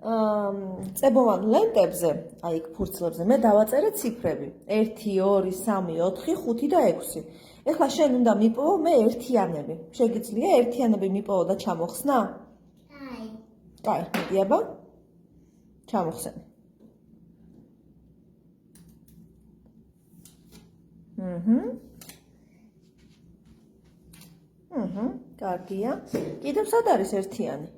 წებოვან ლენტებზე, აი იქ ფურცლებზე მე დავაწერე ციფრები. 1, 2, 3, 4, 5 და 6. ეხლა შენ უნდა მიპოვო მე ერთიანები. შეგიძლია ერთიანები მიპოვო და ჩამოხსნა? კაი, მიდი აბა. ჩამოხსენი. კარგია. კიდევ სად არის ერთიანი?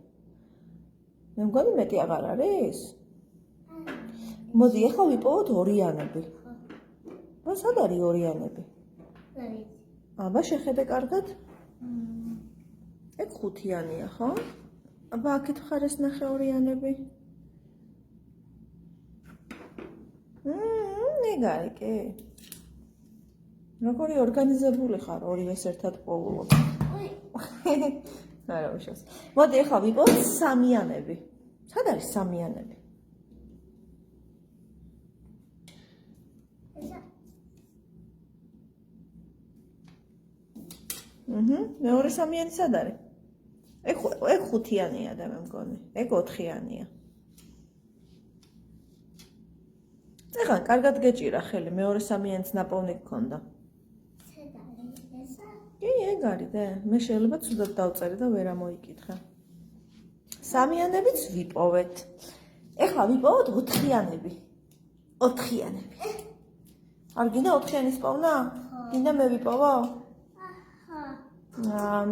მე მგონი მეტი აღარ არის? მოდი, ეხლა ვიპოვოთ ორიანები. რა სად არის ორიანები? აბა შეხედე კარგად. ეგ ხუთიანია, ხო? აბა აქეთ მხარეს ნახე ორიანები. ეგარი კი. როგორი ორგანიზებული ხარ, ორივეს ერთად პოულობ. არა უშავს. მოდი ეხლა ვიპოვოთ სამიანები. სად არის სამიანები? მეორე სამიანი სად არის? ეგ ხუთიანია და მე მგონი. ეგ ოთხიანია. ეხლა კარგად გეჭირა ხელი, მეორე სამიანიც ნაპოვნი გქონდა. კი, ეგ არის და მე შეიძლება ცუდად დავწერე და ვერ ამოიკითხე. სამიანებიც ვიპოვეთ. ეხლა ვიპოვოთ ოთხიანები. ოთხიანები. არ გინდა ოთხიანის პოვნა? გინდა მე ვიპოვო?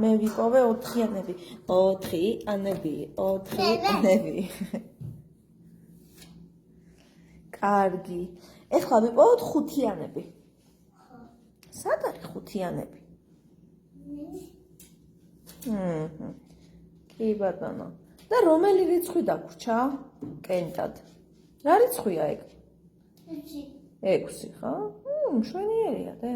მე ვიპოვე ოთხიანები. ოთხიანები. კარგი. ეხლა ვიპოვოთ ხუთიანები. სად არის ხუთიანები? კი ბატონო. და რომელი რიცხვი დაგვრჩა? კენტად. რა რიცხვია ეგ? 6. 6, ხო? მშვენიერია და.